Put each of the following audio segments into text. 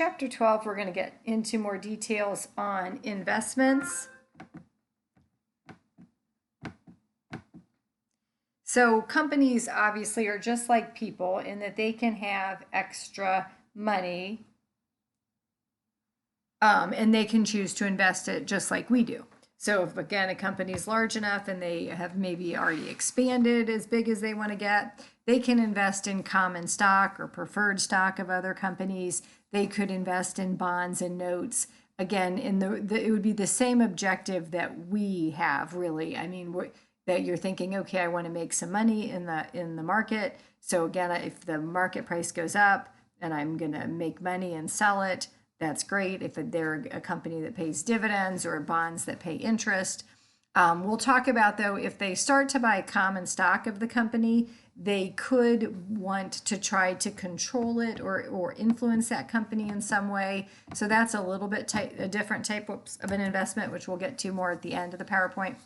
chapter 12, we're going to get into more details on investments. So companies obviously are just like people in that they can have extra money and they can choose to invest it just like we do. So if, again, a company is large enough and they have maybe already expanded as big as they want to get, they can invest in common stock or preferred stock of other companies. They could invest in bonds and notes. Again, it would be the same objective that we have, really. I mean, that you're thinking, okay, I want to make some money in the market. So again, if the market price goes up and I'm going to make money and sell it, that's great. If they're a company that pays dividends or bonds that pay interest. We'll talk about, though, if they start to buy common stock of the company, they could want to try to control it or influence that company in some way. So that's a little bit a different type of an investment, which we'll get to more at the end of the PowerPoint.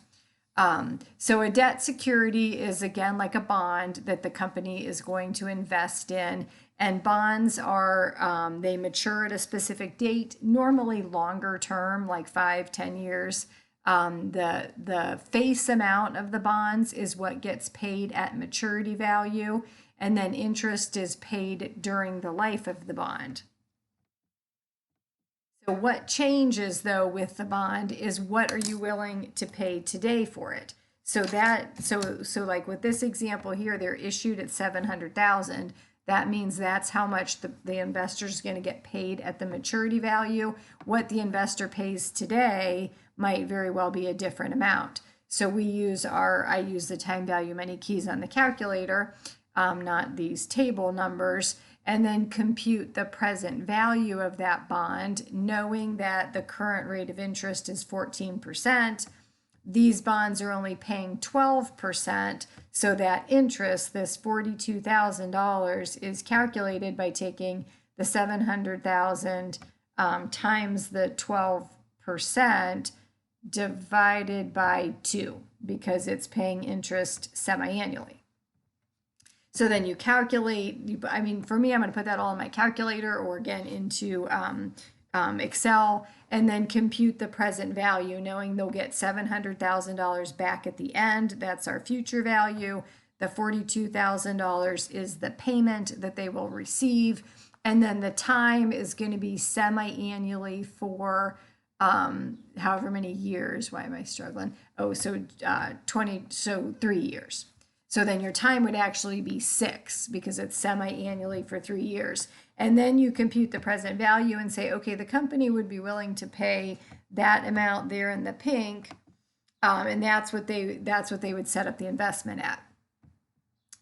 So a debt security is, again, like a bond that the company is going to invest in. And bonds are, they mature at a specific date, normally longer term, like 5-10 years. The face amount of the bonds is what gets paid at maturity value, and then interest is paid during the life of the bond. So what changes, though, with the bond is what are you willing to pay today for it? So like with this example here, they're issued at $700,000. That means that's how much the investor is going to get paid at the maturity value. What the investor pays today might very well be a different amount. So I use the time value money keys on the calculator, not these table numbers, and then compute the present value of that bond, knowing that the current rate of interest is 14%. These bonds are only paying 12%, so that interest, this $42,000, is calculated by taking the $700,000 times the 12% divided by 2, because it's paying interest semi-annually. So then you calculate, I mean, for me, I'm going to put that all in my calculator or again into Excel, and then compute the present value, knowing they'll get $700,000 back at the end. That's our future value. The $42,000 is the payment that they will receive. And then the time is going to be semi-annually for however many years. Why am I struggling? Oh, so 3 years. So then your time would actually be 6 because it's semi-annually for 3 years. And then you compute the present value and say, okay, the company would be willing to pay that amount there in the pink, and that's what they would set up the investment at.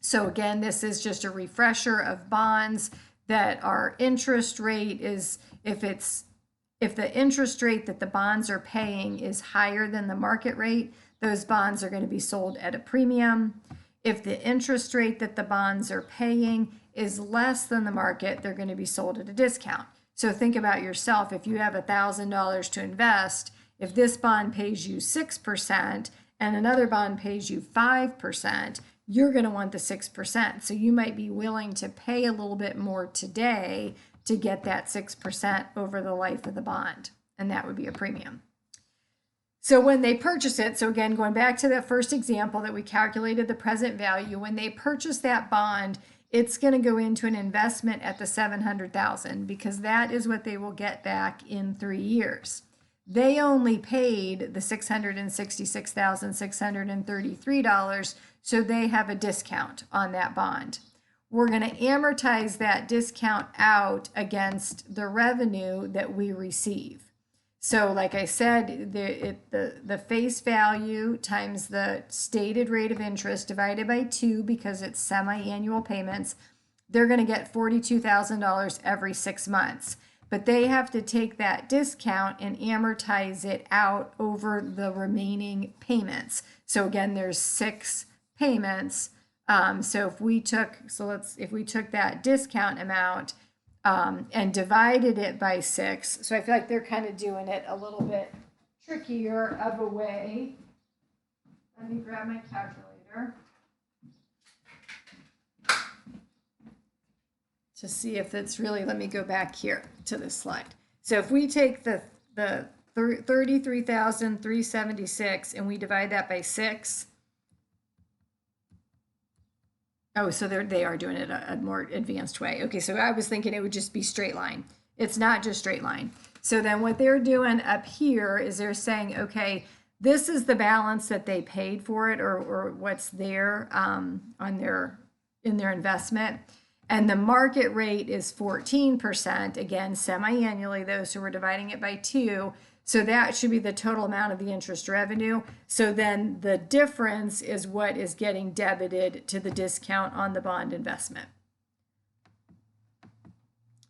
So again, this is just a refresher of bonds that our interest rate is, if the interest rate that the bonds are paying is higher than the market rate, those bonds are going to be sold at a premium. If the interest rate that the bonds are paying is less than the market, they're going to be sold at a discount. So think about yourself. If you have $1,000 to invest, if this bond pays you 6% and another bond pays you 5%, you're going to want the 6%. So you might be willing to pay a little bit more today to get that 6% over the life of the bond, and that would be a premium. So when they purchase it, so again, going back to that first example that we calculated the present value, when they purchase that bond, it's going to go into an investment at the $700,000 because that is what they will get back in 3 years. They only paid the $666,633, so they have a discount on that bond. We're going to amortize that discount out against the revenue that we receive. So like I said, the face value times the stated rate of interest divided by 2, because it's semi-annual payments, they're going to get $42,000 every 6 months. But they have to take that discount and amortize it out over the remaining payments. So again, there's 6 payments. So if we took that discount amount and divided it by 6. So I feel like they're kind of doing it a little bit trickier of a way. Let me grab my calculator to see if it's really, let me go back here to this slide. So if we take the 33,376 and we divide that by 6. Oh, so they are doing it a more advanced way. Okay, so I was thinking it would just be straight line. It's not just straight line. So then what they're doing up here is they're saying, okay, this is the balance that they paid for it, or what's there in their investment. And the market rate is 14%, again, semi-annually though, so we're dividing it by 2. So that should be the total amount of the interest revenue. So then the difference is what is getting debited to the discount on the bond investment.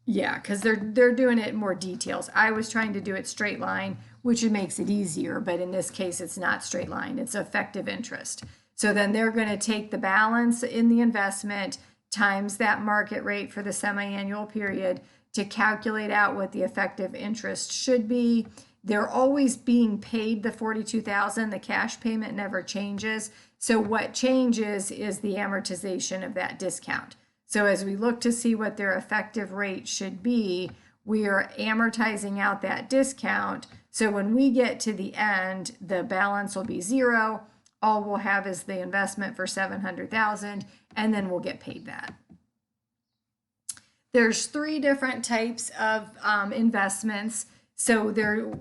Yeah, because they're doing it in more details. I was trying to do it straight line, which makes it easier, but in this case, it's not straight line. It's effective interest. So then they're going to take the balance in the investment times that market rate for the semi-annual period to calculate out what the effective interest should be. They're always being paid the $42,000. The cash payment never changes. So what changes is the amortization of that discount. So as we look to see what their effective rate should be, we are amortizing out that discount. So when we get to the end, the balance will be 0. All we'll have is the investment for $700,000, and then we'll get paid that. There's 3 different types of investments. So they're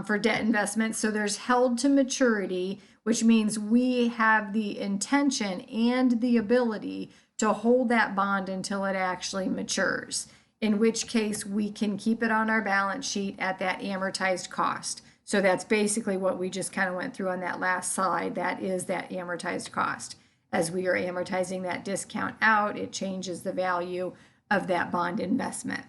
for debt investments. So there's held to maturity, which means we have the intention and the ability to hold that bond until it actually matures, in which case we can keep it on our balance sheet at that amortized cost. So that's basically what we just kind of went through on that last slide. That is that amortized cost. As we are amortizing that discount out, it changes the value of that bond investment.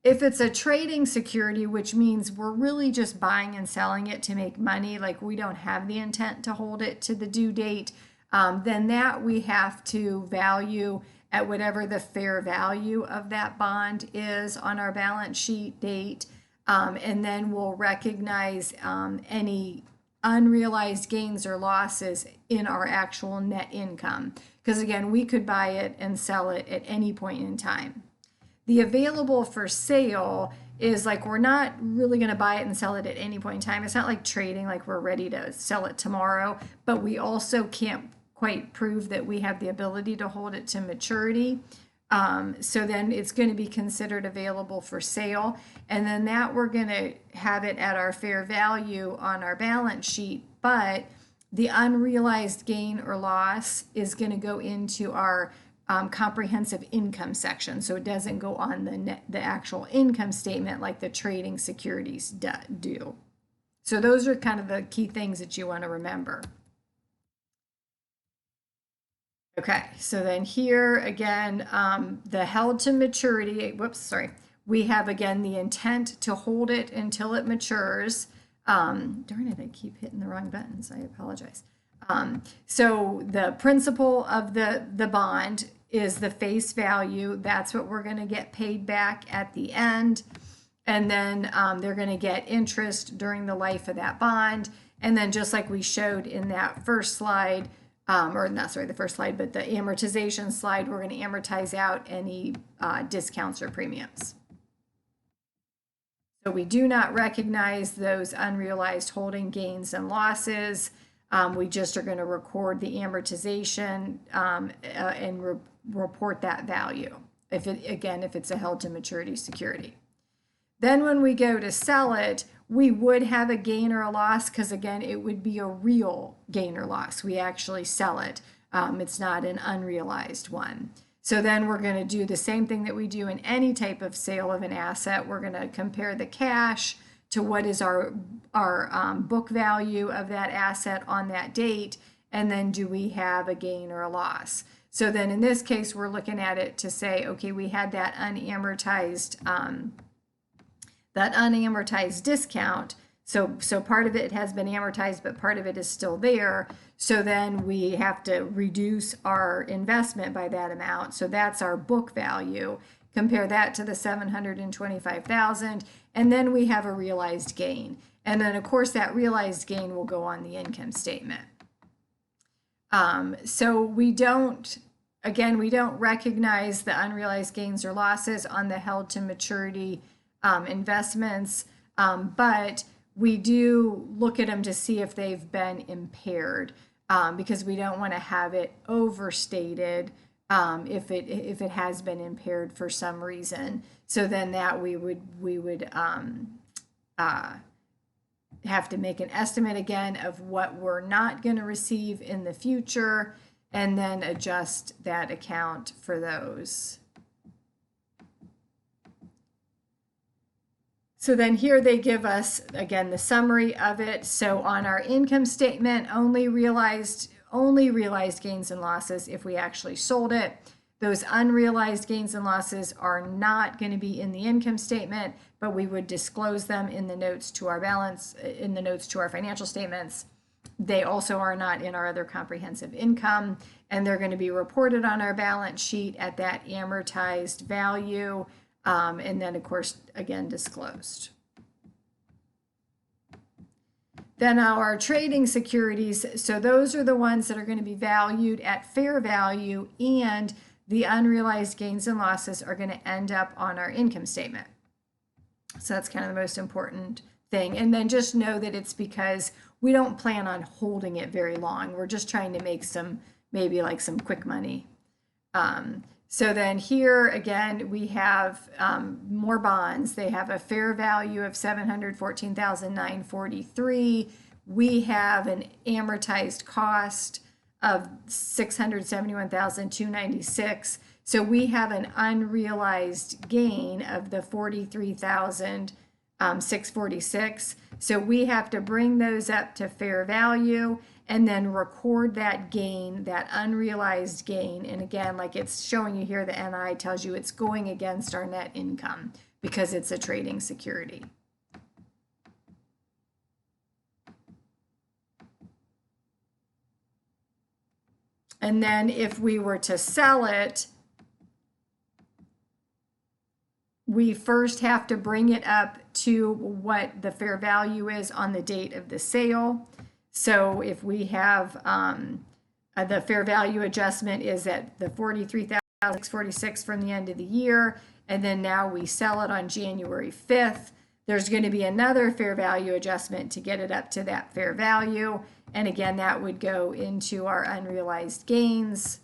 If it's a trading security, which means we're really just buying and selling it to make money, like we don't have the intent to hold it to the due date, then that we have to value at whatever the fair value of that bond is on our balance sheet date. And then we'll recognize any unrealized gains or losses in our actual net income. Because again, we could buy it and sell it at any point in time. The available for sale is like we're not really going to buy it and sell it at any point in time. It's not like trading, like we're ready to sell it tomorrow, but we also can't quite prove that we have the ability to hold it to maturity. So then it's going to be considered available for sale. And then that we're going to have it at our fair value on our balance sheet, but the unrealized gain or loss is going to go into our comprehensive income section. So it doesn't go on the actual income statement like the trading securities do. So those are kind of the key things that you want to remember. Okay, so then here again, the held to maturity, we have again the intent to hold it until it matures. Darn it, I keep hitting the wrong buttons, I apologize. So the principal of the bond is the face value. That's what we're going to get paid back at the end. And then they're going to get interest during the life of that bond. And then just like we showed in that first slide, or not, sorry, the first slide, but the amortization slide, we're going to amortize out any discounts or premiums. So we do not recognize those unrealized holding gains and losses. We just are going to record the amortization and report that value, if it's a held to maturity security. Then when we go to sell it, we would have a gain or a loss because, again, it would be a real gain or loss. We actually sell it. It's not an unrealized one. So then we're going to do the same thing that we do in any type of sale of an asset. We're going to compare the cash to what is our book value of that asset on that date, and then do we have a gain or a loss? So then in this case, we're looking at it to say, okay, we had that unamortized discount. So part of it has been amortized, but part of it is still there. So then we have to reduce our investment by that amount. So that's our book value. Compare that to the $725,000, and then we have a realized gain. And then, of course, that realized gain will go on the income statement. So we don't again, we don't recognize the unrealized gains or losses on the held to maturity investments, but we do look at them to see if they've been impaired, because we don't want to have it overstated if it has been impaired for some reason. So then that we would have to make an estimate again of what we're not going to receive in the future, and then adjust that account for those. So then here they give us, again, the summary of it. So on our income statement, only realized gains and losses if we actually sold it. Those unrealized gains and losses are not going to be in the income statement, but we would disclose them in the notes to our financial statements. They also are not in our other comprehensive income, and they're going to be reported on our balance sheet at that amortized value, and then, of course, again, disclosed. Then our trading securities, so those are the ones that are going to be valued at fair value, and the unrealized gains and losses are going to end up on our income statement. So that's kind of the most important thing. And then just know that it's because we don't plan on holding it very long. We're just trying to make maybe like some quick money. So then here again, we have more bonds. They have a fair value of $714,943. We have an amortized cost of $671,296. So we have an unrealized gain of the $43,646. So we have to bring those up to fair value and then record that gain, that unrealized gain. And again, like it's showing you here, the NI tells you it's going against our net income because it's a trading security. And then if we were to sell it, we first have to bring it up to what the fair value is on the date of the sale. So if we have the fair value adjustment is at the $43,646 from the end of the year, and then now we sell it on January 5th, there's going to be another fair value adjustment to get it up to that fair value. And again, that would go into our unrealized gains.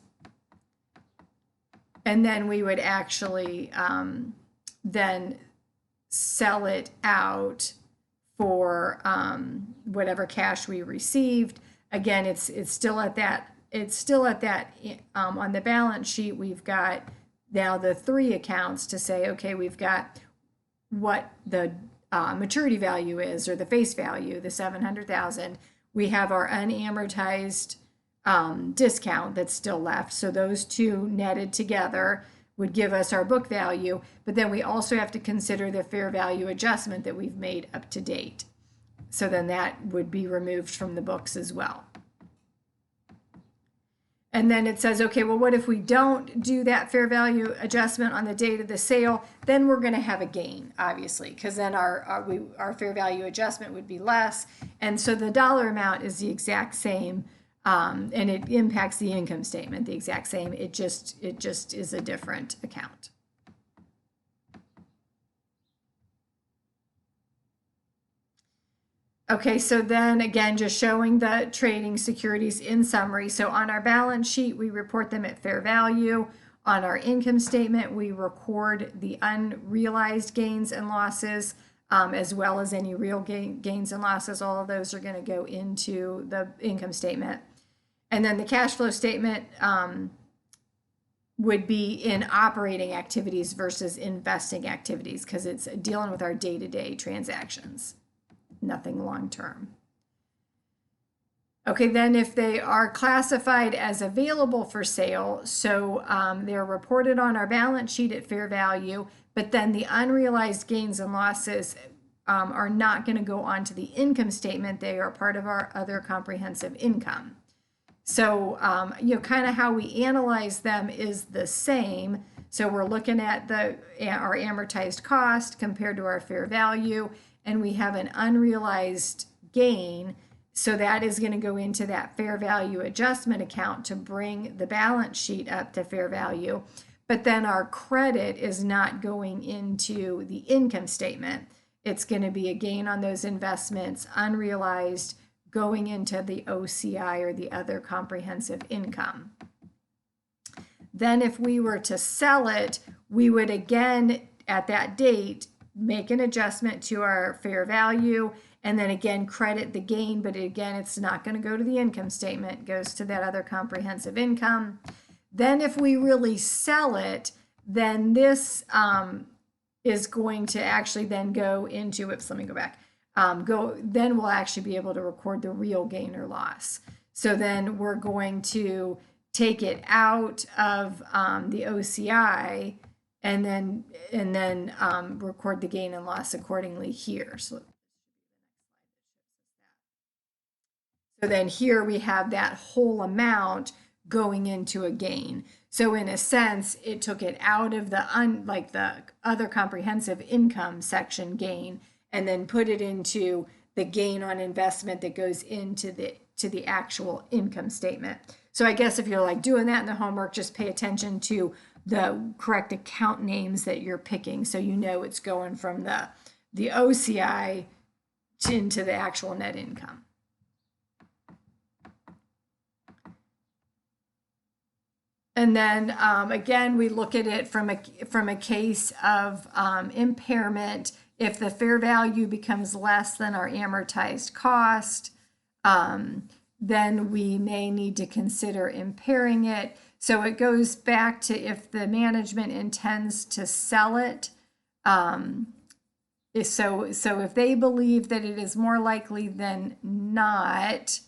And then we would actually then sell it out for whatever cash we received. Again, it's still at that on the balance sheet. We've got now the three accounts to say, okay, we've got what the maturity value is, or the face value, the $700,000. We have our unamortized discount that's still left. So those two netted together would give us our book value, but then we also have to consider the fair value adjustment that we've made up to date. So then that would be removed from the books as well. And then it says, okay, well, what if we don't do that fair value adjustment on the date of the sale? Then we're going to have a gain, obviously, because then our fair value adjustment would be less. And so the dollar amount is the exact same, and it impacts the income statement the exact same. It just is a different account. Okay, so then again, just showing the trading securities in summary. So on our balance sheet, we report them at fair value. On our income statement, we record the unrealized gains and losses, as well as any real gains and losses. All of those are going to go into the income statement. And then the cash flow statement would be in operating activities versus investing activities, because it's dealing with our day-to-day transactions. Nothing long-term. Okay, then if they are classified as available for sale, so they're reported on our balance sheet at fair value, but then the unrealized gains and losses are not going to go onto the income statement. They are part of our other comprehensive income. So, kind of how we analyze them is the same. So we're looking at our amortized cost compared to our fair value, and we have an unrealized gain. So that is going to go into that fair value adjustment account to bring the balance sheet up to fair value. But then our credit is not going into the income statement. It's going to be a gain on those investments, unrealized, going into the OCI, or the other comprehensive income. Then if we were to sell it, we would again, at that date, make an adjustment to our fair value, and then again credit the gain, but again, it's not going to go to the income statement. It goes to that other comprehensive income. Then if we really sell it, then this is going to actually then go into, oops, let me go back. Then we'll actually be able to record the real gain or loss. So then we're going to take it out of the OCI and then record the gain and loss accordingly here. So then here we have that whole amount going into a gain. So in a sense, it took it out of the the other comprehensive income section gain, and then put it into the gain on investment that goes into the actual income statement. So I guess if you're like doing that in the homework, just pay attention to the correct account names that you're picking, so you know it's going from the OCI into the actual net income. And then again, we look at it from a case of impairment. If the fair value becomes less than our amortized cost, then we may need to consider impairing it. So it goes back to if the management intends to sell it. So if they believe that it is more likely than not,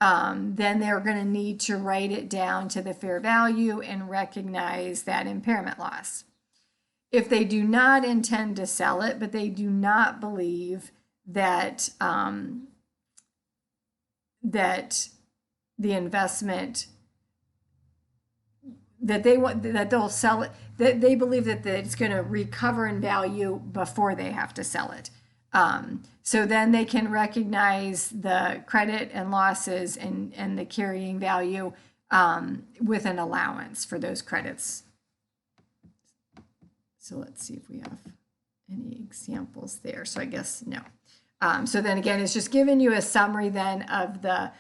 then they're going to need to write it down to the fair value and recognize that impairment loss. If they do not intend to sell it, but they do not believe that that the investment that they'll sell it, that they believe that it's going to recover in value before they have to sell it. So then they can recognize the credit and losses and the carrying value with an allowance for those credits. So let's see if we have any examples there. So I guess no. So then again, it's just giving you a summary then of the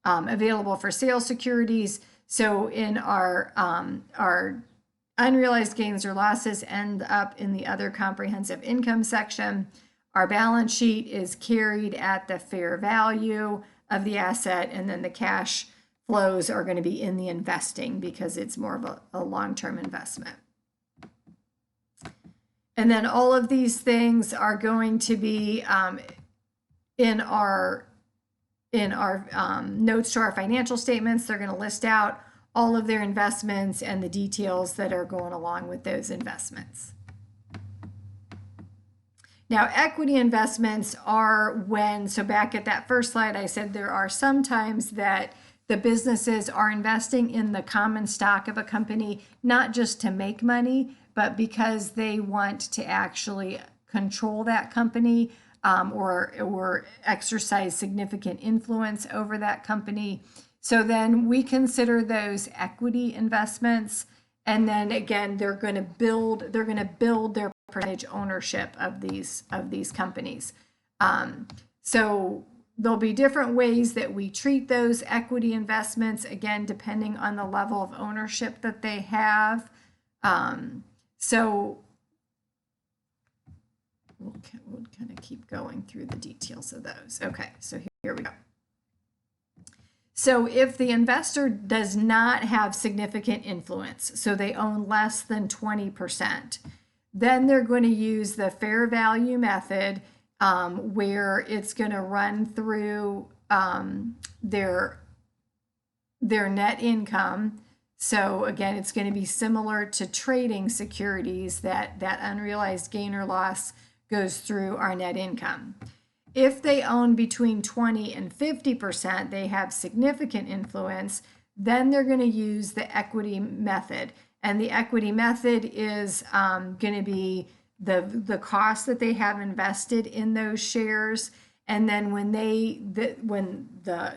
available for sale securities. So in our unrealized gains or losses end up in the other comprehensive income section. Our balance sheet is carried at the fair value of the asset, and then the cash flows are going to be in the investing because it's more of a long-term investment. And then all of these things are going to be in our notes to our financial statements. They're going to list out all of their investments and the details that are going along with those investments. Now, equity investments are when, so back at that first slide, I said there are some times that the businesses are investing in the common stock of a company, not just to make money, but because they want to actually control that company or exercise significant influence over that company. So then we consider those equity investments. And then again, they're going to build their percentage ownership of these companies. So there'll be different ways that we treat those equity investments, again, depending on the level of ownership that they have. So we'll kind of keep going through the details of those. Okay, so here we go. So if the investor does not have significant influence, so they own less than 20%, then they're going to use the fair value method where it's going to run through their net income. So again, it's going to be similar to trading securities, that unrealized gain or loss goes through our net income. If they own between 20 and 50%, they have significant influence, then they're going to use the equity method. And the equity method is going to be the cost that they have invested in those shares, And then when the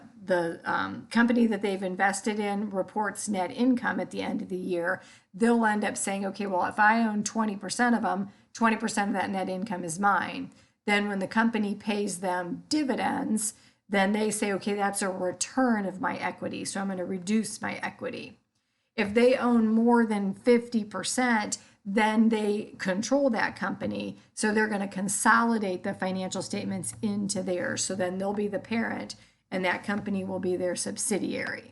company that they've invested in reports net income at the end of the year, they'll end up saying, okay, well, if I own 20% of them, 20% of that net income is mine. Then when the company pays them dividends, then they say, okay, that's a return of my equity, so I'm going to reduce my equity. If they own more than 50%, then they control that company, so they're going to consolidate the financial statements into theirs. So then they'll be the parent, and that company will be their subsidiary.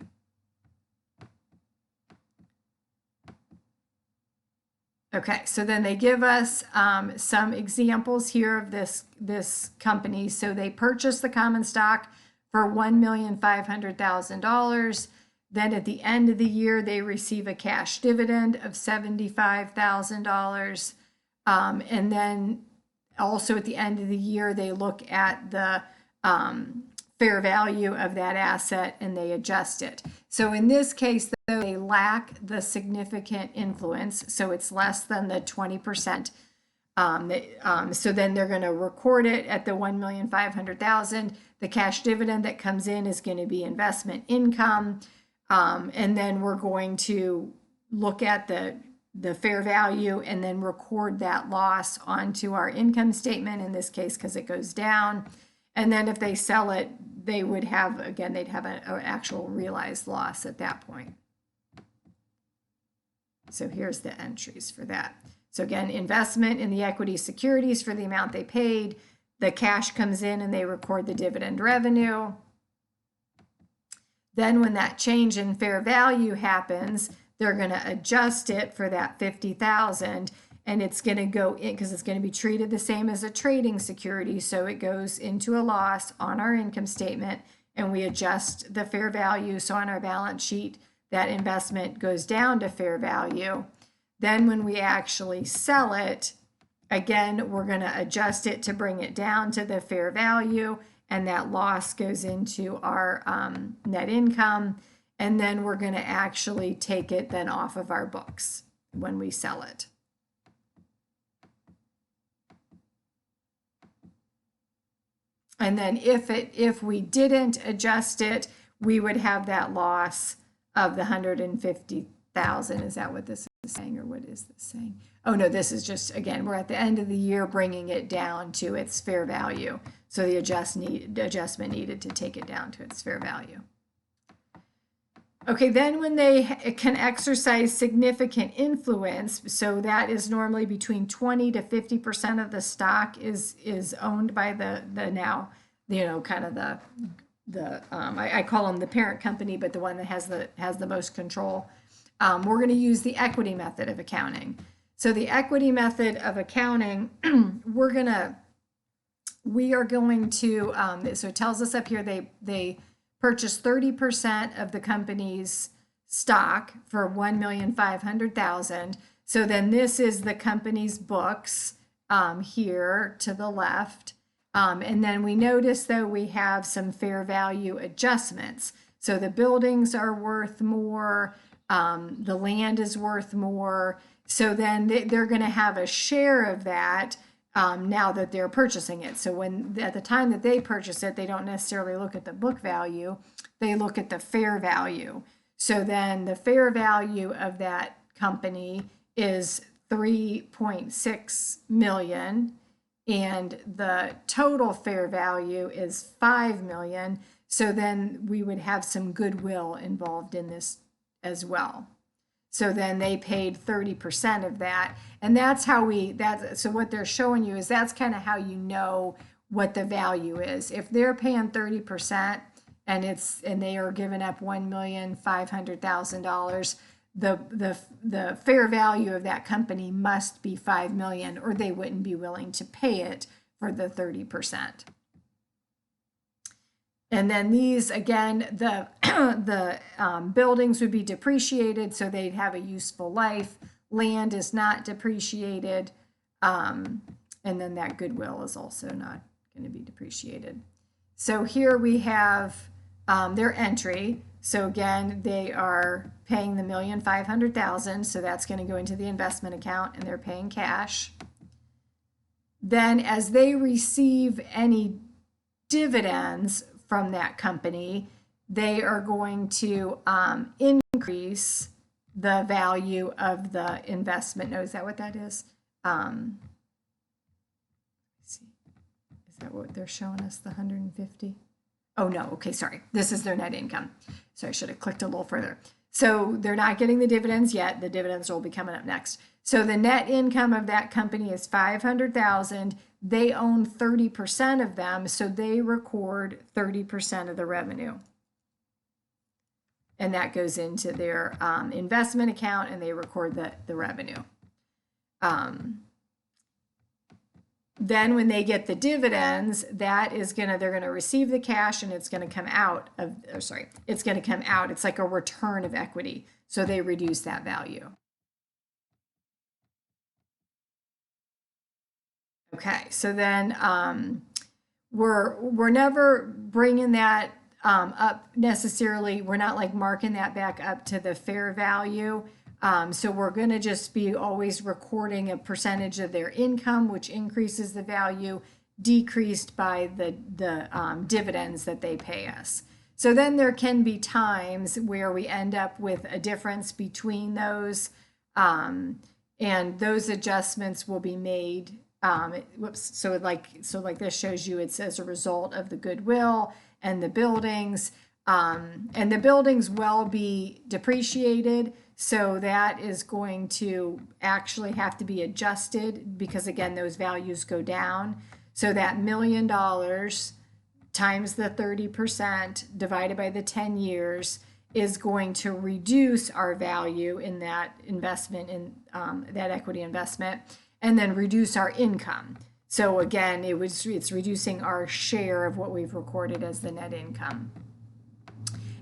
Okay, so then they give us some examples here of this company. So they purchased the common stock for $1,500,000. Then at the end of the year, they receive a cash dividend of $75,000. And then also at the end of the year, they look at the fair value of that asset and they adjust it. So in this case, though, they lack the significant influence, so it's less than the 20%. So then they're going to record it at the $1,500,000. The cash dividend that comes in is going to be investment income. And then we're going to look at the fair value and then record that loss onto our income statement in this case because it goes down. And then if they sell it, they would have, again, they'd have an actual realized loss at that point. So here's the entries for that. So again, investment in the equity securities for the amount they paid. The cash comes in and they record the dividend revenue. Then when that change in fair value happens, they're going to adjust it for that $50,000, and it's going to go in because it's going to be treated the same as a trading security. So it goes into a loss on our income statement, and we adjust the fair value. So on our balance sheet, that investment goes down to fair value. Then when we actually sell it, again, we're going to adjust it to bring it down to the fair value, and that loss goes into our net income. And then we're going to actually take it then off of our books when we sell it. And then if we didn't adjust it, we would have that loss of the $150,000. Is that what this is saying, or what is this saying? Oh no, this is just, again, we're at the end of the year bringing it down to its fair value. So the adjustment needed to take it down to its fair value. Okay, then when they can exercise significant influence, so that is normally between 20 to 50% of the stock is owned by the now, kind of I call them the parent company, but the one that has the most control. We're going to use the equity method of accounting. So the equity method of accounting, we are going to, so it tells us up here they purchase 30% of the company's stock for $1,500,000. So then this is the company's books here to the left. And then we notice, though, we have some fair value adjustments. So the buildings are worth more, the land is worth more. So then they're going to have a share of that now that they're purchasing it. So at the time that they purchase it, they don't necessarily look at the book value, they look at the fair value. So then the fair value of that company is $3.6 million, and the total fair value is $5 million. So then we would have some goodwill involved in this as well. So then they paid 30% of that. And that's how so what they're showing you is that's kind of how you know what the value is. If they're paying 30% and they are giving up $1,500,000, the fair value of that company must be $5 million, or they wouldn't be willing to pay it for the 30%. And then these, again, the buildings would be depreciated, so they'd have a useful life. Land is not depreciated. And then that goodwill is also not going to be depreciated. So here we have their entry. So again, they are paying the $1,500,000, so that's going to go into the investment account, and they're paying cash. Then as they receive any dividends from that company, they are going to increase the value of the investment. No, is that what that is? Let's see. Is that what they're showing us, the 150? Oh, no. Okay, sorry. This is their net income. So I should have clicked a little further. So they're not getting the dividends yet. The dividends will be coming up next. So the net income of that company is 500,000. They own 30% of them, so they record 30% of the revenue. And that goes into their investment account, and they record the revenue. Then when they get the dividends, they're going to receive the cash, and it's going to come out of, it's going to come out. It's like a return of equity. So they reduce that value. Okay, so then we're never bringing that up necessarily. We're not like marking that back up to the fair value. So we're going to just be always recording a percentage of their income, which increases the value, decreased by the dividends that they pay us. So then there can be times where we end up with a difference between those, and those adjustments will be made. So like this shows you, it's as a result of the goodwill and the buildings, and the buildings will be depreciated. So that is going to actually have to be adjusted because, again, those values go down. So that $1 million times the 30% divided by the 10 years is going to reduce our value in that investment, in that equity investment, and then reduce our income. So again, it's reducing our share of what we've recorded as the net income.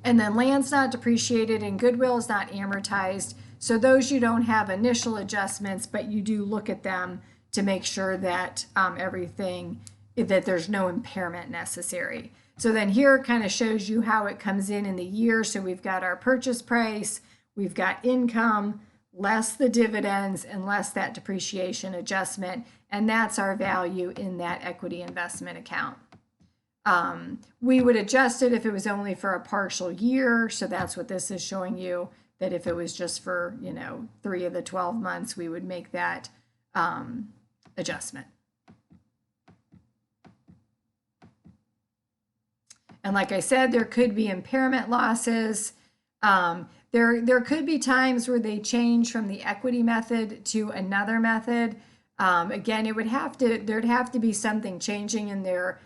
And then land's not depreciated and goodwill is not amortized. So those you don't have initial adjustments, but you do look at them to make sure that that there's no impairment necessary. So then here kind of shows you how it comes in the year. So we've got our purchase price, we've got income, less the dividends and less that depreciation adjustment. And that's our value in that equity investment account. We would adjust it if it was only for a partial year. So that's what this is showing you, that if it was just for, 3 of the 12 months, we would make that adjustment. And like I said, there could be impairment losses. There could be times where they change from the equity method to another method. Again, there'd have to be something changing in their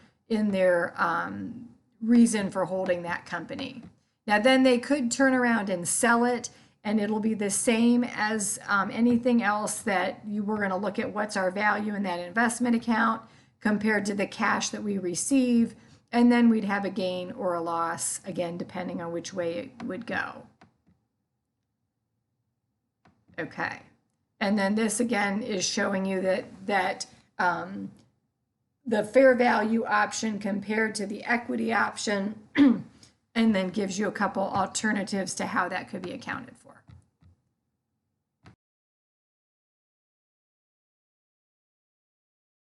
reason for holding that company. Now, then they could turn around and sell it, and it'll be the same as anything else that you were going to look at what's our value in that investment account compared to the cash that we receive, and then we'd have a gain or a loss, again, depending on which way it would go. Okay, and then this again is showing you that the fair value option compared to the equity option, and then gives you a couple alternatives to how that could be accounted for.